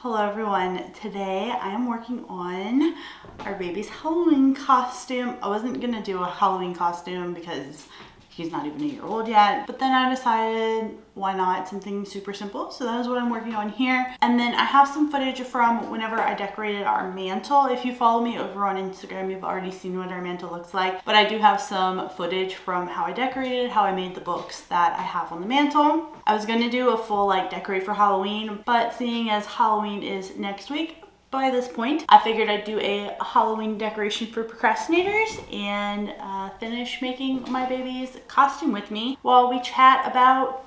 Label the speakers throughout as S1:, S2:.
S1: Hello everyone, today I am working on our baby's Halloween costume. I wasn't gonna do a Halloween costume because he's not even a year old yet, but then I decided why not something super simple. So that is what I'm working on here. And then I have some footage from whenever I decorated our mantle. If you follow me over on Instagram, you've already seen what our mantle looks like, but I do have some footage from how I decorated, how I made the books that I have on the mantle. I was gonna do a full decorate for Halloween, but seeing as Halloween is next week, by this point, I figured I'd do a Halloween decoration for procrastinators and finish making my baby's costume with me while we chat about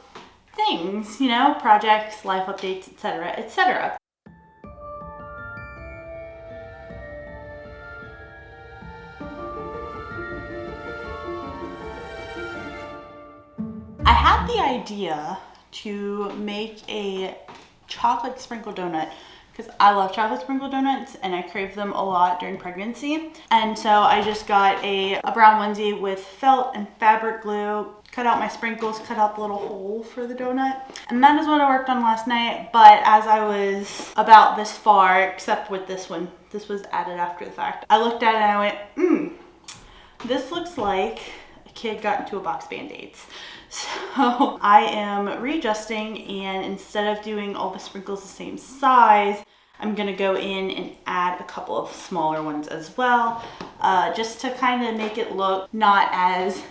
S1: things, you know, projects, life updates, etc., etc. I had the idea to make a chocolate sprinkle donut because I love chocolate sprinkle donuts and I crave them a lot during pregnancy. And so I just got a brown onesie with felt and fabric glue, cut out my sprinkles, cut out the little hole for the donut. And that is what I worked on last night. But as I was about this far, except with this one, this was added after the fact, I looked at it and I went, this looks like a kid got into a box Band-Aids. So I am readjusting, and instead of doing all the sprinkles the same size, I'm gonna go in and add a couple of smaller ones as well, just to kind of make it look not as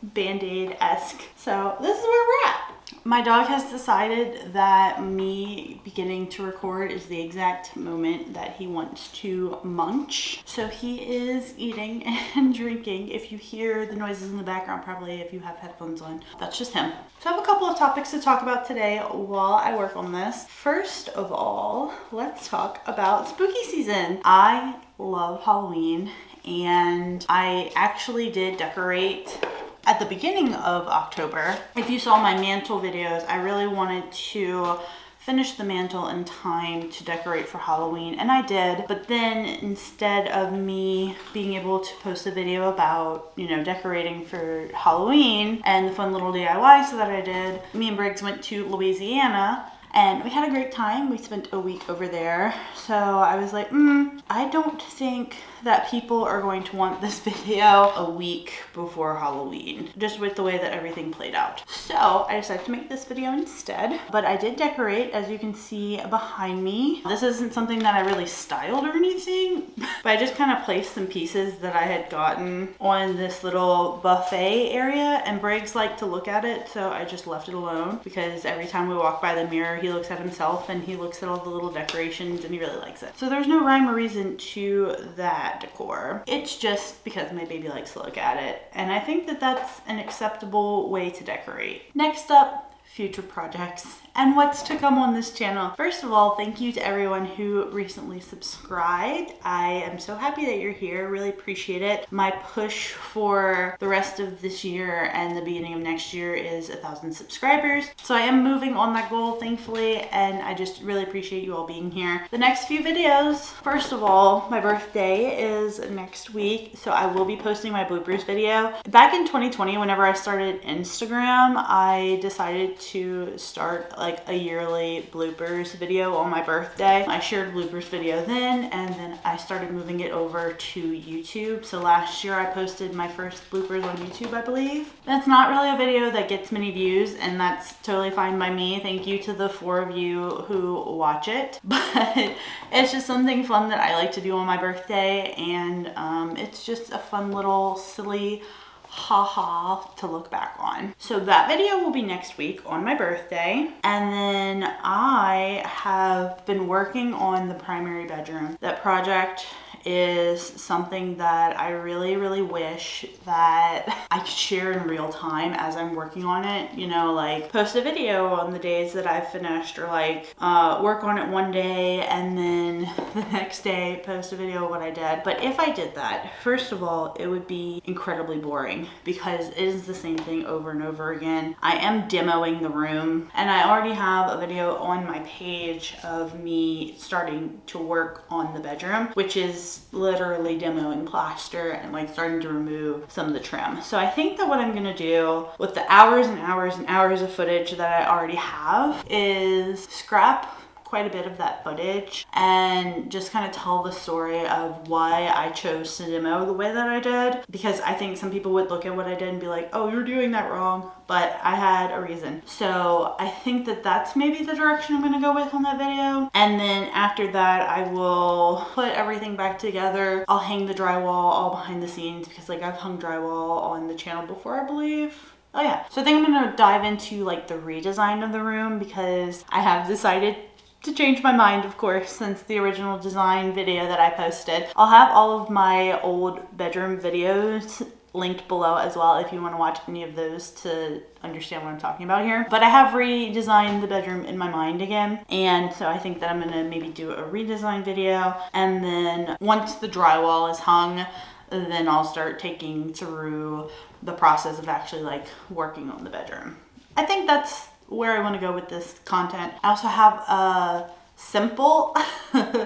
S1: Band-Aid-esque. So this is where we're at. My dog has decided that me beginning to record is the exact moment that he wants to munch. So he is eating and drinking. If you hear the noises in the background, probably if you have headphones on, that's just him. So I have a couple of topics to talk about today while I work on this. First of all, let's talk about spooky season. I love Halloween, and I actually did decorate at the beginning of October. If you saw my mantle videos, I really wanted to finish the mantle in time to decorate for Halloween, and I did. But then instead of me being able to post a video about, you know, decorating for Halloween and the fun little DIYs that I did, me and Briggs went to Louisiana and we had a great time. We spent a week over there. So I was like, I don't think that people are going to want this video a week before Halloween, just with the way that everything played out. So I decided to make this video instead, but I did decorate, as you can see behind me. This isn't something that I really styled or anything, but I just kind of placed some pieces that I had gotten on this little buffet area, and Briggs liked to look at it, so I just left it alone because every time we walk by the mirror, he looks at himself and he looks at all the little decorations and he really likes it. So there's no rhyme or reason to that decor. It's just because my baby likes to look at it, and I think that that's an acceptable way to decorate. Next up, future projects and what's to come on this channel. First of all, thank you to everyone who recently subscribed. I am so happy that you're here, really appreciate it. My push for the rest of this year and the beginning of next year is 1,000 subscribers. So I am moving on that goal, thankfully, and I just really appreciate you all being here. The next few videos, first of all, my birthday is next week, so I will be posting my bloopers video. Back in 2020, whenever I started Instagram, I decided to start like a yearly bloopers video on my birthday. I shared bloopers video then, and then I started moving it over to YouTube. So last year I posted my first bloopers on YouTube, I believe. That's not really a video that gets many views, and that's totally fine by me. Thank you to the 4 of you who watch it, but it's just something fun that I like to do on my birthday, and it's just a fun little silly haha to look back on. So that video will be next week on my birthday. And then I have been working on the primary bedroom. That project is something that I really, really wish that I could share in real time as I'm working on it. You know, like post a video on the days that I've finished, or like work on it one day and then the next day post a video of what I did. But if I did that, first of all, it would be incredibly boring because it is the same thing over and over again. I am demoing the room, and I already have a video on my page of me starting to work on the bedroom, which is literally demoing plaster and like starting to remove some of the trim. So I think that what I'm gonna do with the hours and hours and hours of footage that I already have is scrap quite a bit of that footage and just kind of tell the story of why I chose to demo the way that I did, because I think some people would look at what I did and be like, oh, you're doing that wrong, but I had a reason. So I think that that's maybe the direction I'm gonna go with on that video. And then after that, I will put everything back together. I'll hang the drywall all behind the scenes, because like I've hung drywall on the channel before, I believe. Oh yeah, so I think I'm gonna dive into like the redesign of the room, because I have decided to change my mind, of course, since the original design video that I posted. I'll have all of my old bedroom videos linked below as well if you want to watch any of those to understand what I'm talking about here. But I have redesigned the bedroom in my mind again, and so I think that I'm gonna maybe do a redesign video, and then once the drywall is hung, then I'll start taking through the process of actually like working on the bedroom. I think that's where I want to go with this content. I also have a simple DIY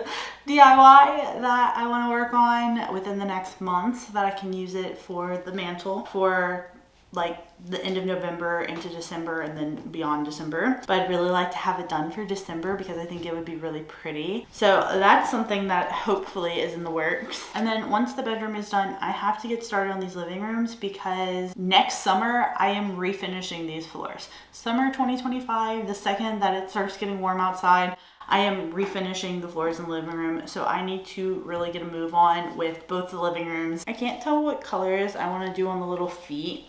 S1: that I want to work on within the next month so that I can use it for the mantle for like the end of November into December and then beyond December. But I'd really like to have it done for December because I think it would be really pretty. So that's something that hopefully is in the works. And then once the bedroom is done, I have to get started on these living rooms, because next summer I am refinishing these floors. Summer 2025, the second that it starts getting warm outside, I am refinishing the floors in the living room, so I need to really get a move on with both the living rooms. I can't tell what colors I want to do on the little feet.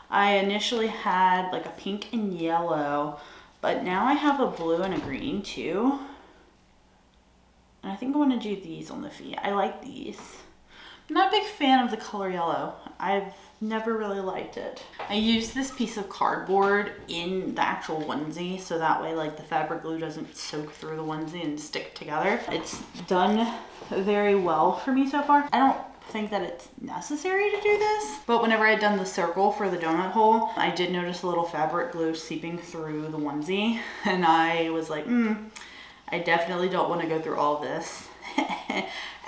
S1: I initially had like a pink and yellow, but now I have a blue and a green too. And I think I want to do these on the feet. I like these. I'm not a big fan of the color yellow. I've never really liked it. I used this piece of cardboard in the actual onesie, so that way like the fabric glue doesn't soak through the onesie and stick together. It's done very well for me so far. I don't think that it's necessary to do this, but whenever I'd done the circle for the donut hole, I did notice a little fabric glue seeping through the onesie, and I was like, I definitely don't want to go through all this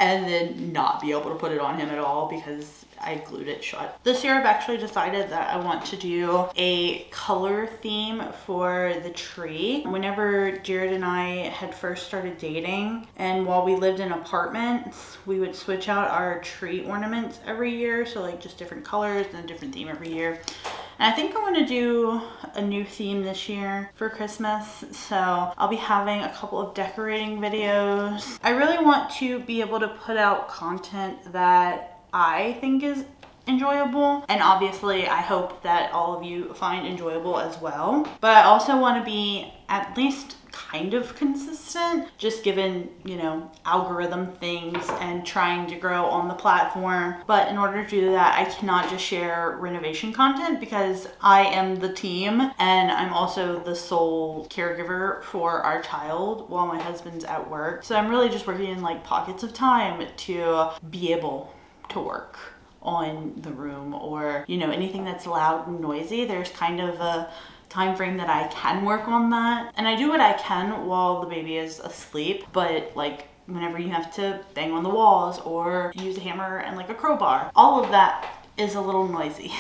S1: and then not be able to put it on him at all because I glued it shut. This year I've actually decided that I want to do a color theme for the tree. Whenever Jared and I had first started dating, and while we lived in apartments, we would switch out our tree ornaments every year. So like just different colors and a different theme every year. And I think I want to do a new theme this year for Christmas. So I'll be having a couple of decorating videos. I really want to be able to put out content that I think is enjoyable, and obviously I hope that all of you find enjoyable as well. But I also want to be at least kind of consistent, just given, you know, algorithm things and trying to grow on the platform. But in order to do that, I cannot just share renovation content because I am the team and I'm also the sole caregiver for our child while my husband's at work. So I'm really just working in like pockets of time to be able to work on the room, or you know, anything that's loud and noisy. There's kind of a time frame that I can work on that, and I do what I can while the baby is asleep. But like whenever you have to bang on the walls or use a hammer and like a crowbar, all of that is a little noisy.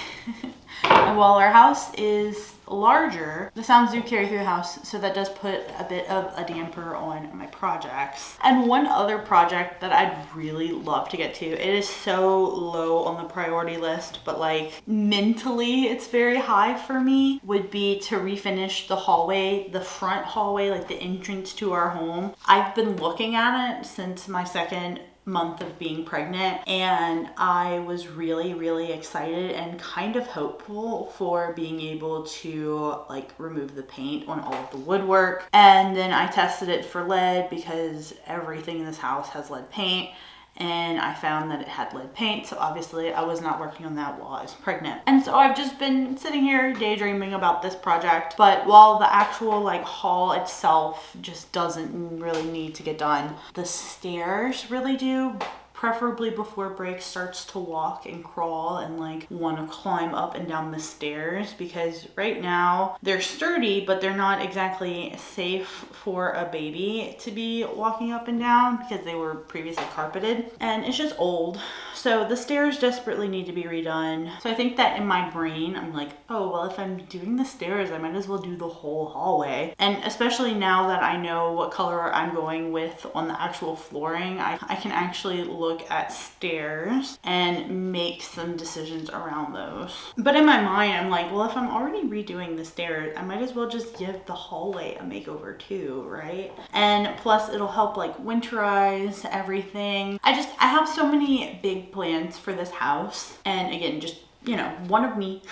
S1: And while our house is larger, the sounds do carry through the house, so that does put a bit of a damper on my projects. And one other project that I'd really love to get to, it is so low on the priority list, but like mentally it's very high for me, would be to refinish the hallway, the front hallway, like the entrance to our home. I've been looking at it since my second month of being pregnant, and I was really excited and kind of hopeful for being able to like remove the paint on all of the woodwork. And then I tested it for lead because everything in this house has lead paint, and I found that it had lead paint, so obviously I was not working on that while I was pregnant. And so I've just been sitting here daydreaming about this project. But while the actual like hall itself just doesn't really need to get done, the stairs really do preferably before Break starts to walk and crawl and like want to climb up and down the stairs, because right now they're sturdy, but they're not exactly safe for a baby to be walking up and down because they were previously carpeted and it's just old. So the stairs desperately need to be redone. So I think that in my brain, I'm like, oh, well, if I'm doing the stairs, I might as well do the whole hallway. And especially now that I know what color I'm going with on the actual flooring, I can actually look at stairs and make some decisions around those. But in my mind, I'm like, well, if I'm already redoing the stairs, I might as well just give the hallway a makeover too, right? And plus it'll help like winterize everything. I have so many big plans for this house. And again, just, you know, one of me.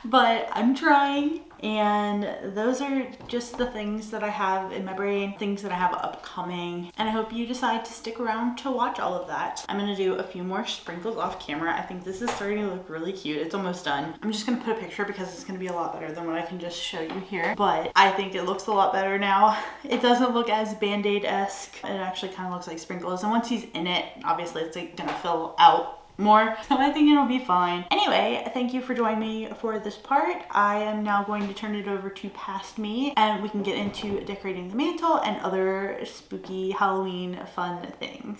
S1: But I'm trying, and those are just the things that I have in my brain, things that I have upcoming, and I hope you decide to stick around to watch all of that. I'm gonna do a few more sprinkles off camera. I think this is starting to look really cute. It's almost done. I'm just gonna put a picture because it's gonna be a lot better than what I can just show you here, but I think it looks a lot better now. It doesn't look as Band-Aid-esque. It actually kind of looks like sprinkles, and once he's in it, obviously it's like gonna fill out more, so I think it'll be fine. Anyway, thank you for joining me for this part. I am now going to turn it over to Past Me, and we can get into decorating the mantle and other spooky Halloween fun things.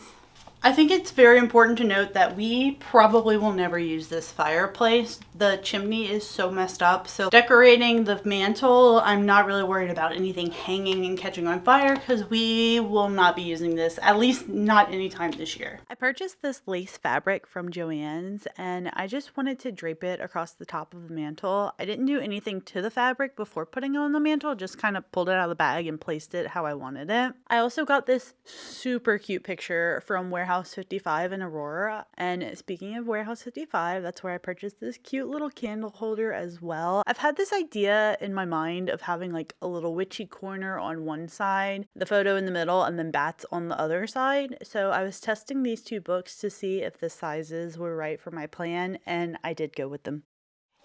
S1: I think it's very important to note that we probably will never use this fireplace. The chimney is so messed up. So decorating the mantle, I'm not really worried about anything hanging and catching on fire because we will not be using this, at least not anytime this year. I purchased this lace fabric from Joann's and I just wanted to drape it across the top of the mantle. I didn't do anything to the fabric before putting it on the mantle, just kind of pulled it out of the bag and placed it how I wanted it. I also got this super cute picture from Warehouse 55 in Aurora, and speaking of Warehouse 55, that's where I purchased this cute little candle holder as well. I've had this idea in my mind of having like a little witchy corner on one side, the photo in the middle, and then bats on the other side. So I was testing these two books to see if the sizes were right for my plan, and I did go with them.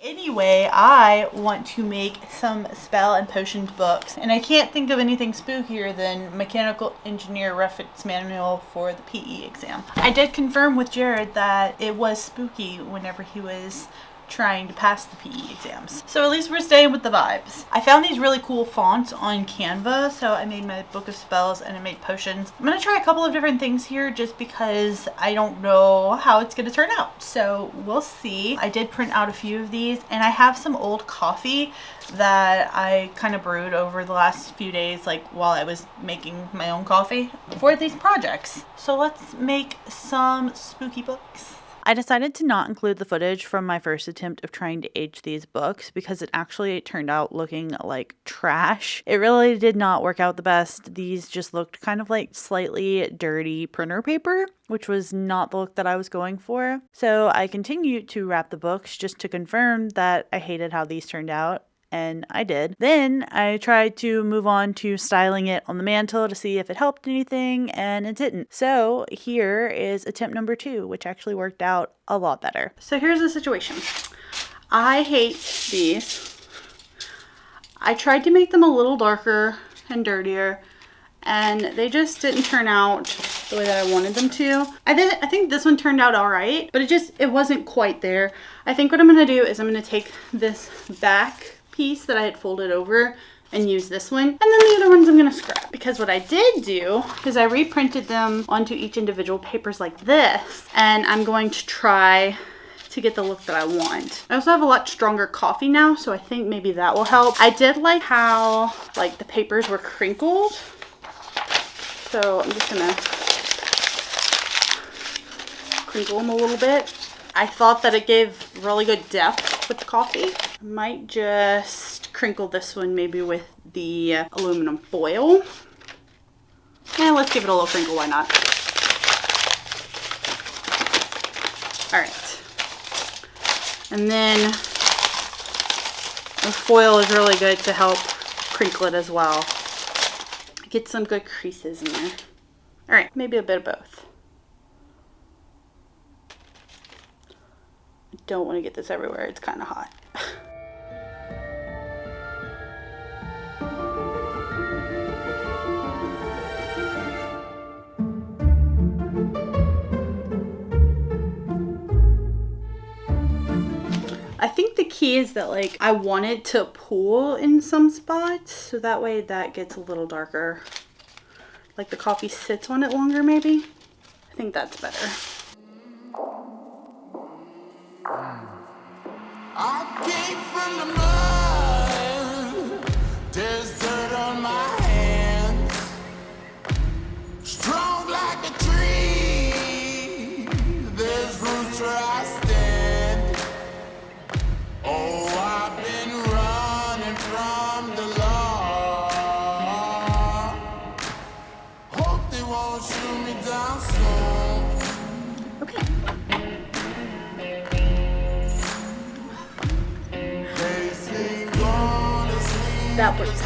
S1: Anyway, I want to make some spell and potions books, and I can't think of anything spookier than Mechanical Engineer Reference Manual for the PE exam. I did confirm with Jared that it was spooky whenever he was trying to pass the PE exams. So at least we're staying with the vibes. I found these really cool fonts on Canva, so I made my book of spells and I made potions. I'm gonna try a couple of different things here just because I don't know how it's gonna turn out. So we'll see. I did print out a few of these, and I have some old coffee that I kind of brewed over the last few days, like while I was making my own coffee for these projects. So let's make some spooky books. I decided to not include the footage from my first attempt of trying to age these books because it actually turned out looking like trash. It really did not work out the best. These just looked kind of like slightly dirty printer paper, which was not the look that I was going for. So I continued to wrap the books just to confirm that I hated how these turned out. And I did. Then I tried to move on to styling it on the mantle to see if it helped anything, and it didn't. So here is attempt number 2, which actually worked out a lot better. So here's the situation. I hate these. I tried to make them a little darker and dirtier, and they just didn't turn out the way that I wanted them to. I think this one turned out all right, but it wasn't quite there. I think what I'm gonna do is I'm gonna take this back piece that I had folded over and use this one, and then the other ones I'm gonna scrap, because what I did do is I reprinted them onto each individual papers like this, and I'm going to try to get the look that I want. I also have a lot stronger coffee now, so I think maybe that will help. I did like how like the papers were crinkled, so I'm just gonna crinkle them a little bit. I thought that it gave really good depth with the coffee. I might just crinkle this one maybe with the aluminum foil. Yeah, let's give it a little crinkle, why not? All right. And then the foil is really good to help crinkle it as well. Get some good creases in there. All right, maybe a bit of both. Don't want to get this everywhere. It's kind of hot. key is that like I want it to pool in some spots, so that way that gets a little darker. Like the coffee sits on it longer maybe. I think that's better.
S2: I came from the mud. There's dirt on my hands. Strong like a tree. There's roots where I stand. Oh, I've been running from the law. Hope they won't shoot me down soon.
S1: Okay. That works.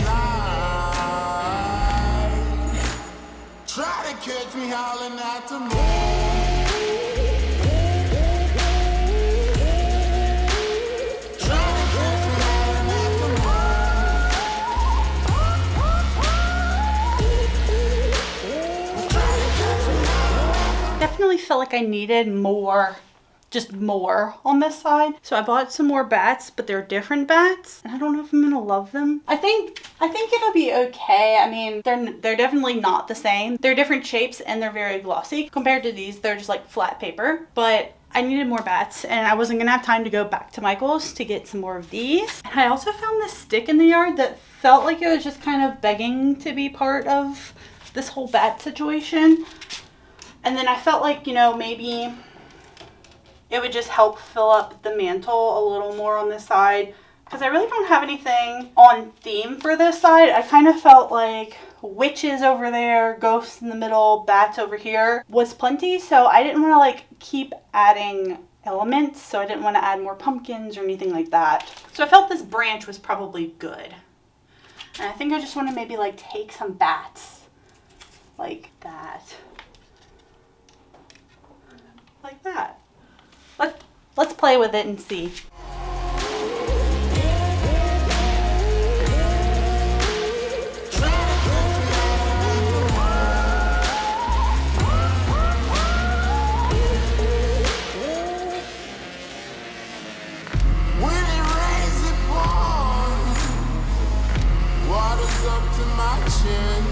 S2: Try to catch me howling at the moon. Try to catch me howling at the moon. Try to catch me howling at the moon.
S1: Definitely felt like I needed more, just more on this side. So I bought some more bats, but they're different bats. And I don't know if I'm gonna love them. I think it'll be okay. I mean, they're definitely not the same. They're different shapes and they're very glossy. Compared to these, they're just like flat paper. But I needed more bats and I wasn't gonna have time to go back to Michael's to get some more of these. And I also found this stick in the yard that felt like it was just kind of begging to be part of this whole bat situation. And then I felt like, you know, maybe it would just help fill up the mantle a little more on this side, because I really don't have anything on theme for this side. I kind of felt like witches over there, ghosts in the middle, bats over here was plenty, so I didn't want to like keep adding elements, so I didn't want to add more pumpkins or anything like that. So I felt this branch was probably good. And I think I just want to maybe like take some bats like that. Like that. Let's play with it and see.
S2: When it rains, it pours. Water's up to my chin.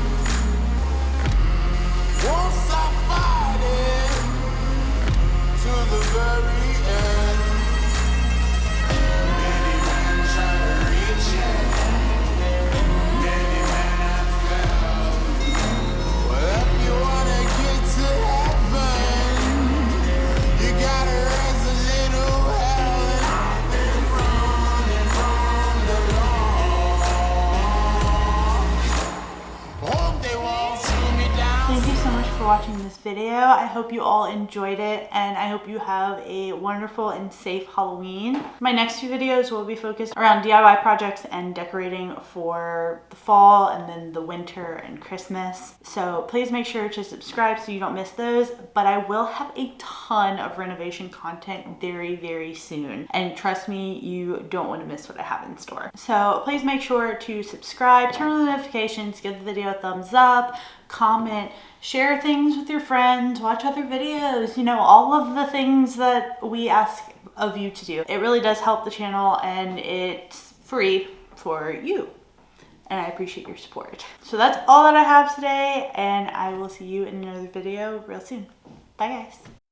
S2: Won't stop fighting to the very end. Many men try to reach it. Many men have failed. Well, if you wanna get to heaven, you gotta raise a little hell. And I've been running from the law. Hope they won't shoot me down.
S1: Thank you so much for watching this video. I hope you all enjoyed it and I hope you have a wonderful and safe Halloween. My next few videos will be focused around DIY projects and decorating for the fall and then the winter and Christmas. So please make sure to subscribe so you don't miss those, but I will have a ton of renovation content very, very soon. And trust me, you don't want to miss what I have in store. So please make sure to subscribe, turn on the notifications, give the video a thumbs up, comment, share things with your friends, watch other videos, you know, all of the things that we ask of you to do. It really does help the channel and it's free for you. And I appreciate your support. So that's all that I have today and I will see you in another video real soon. Bye guys.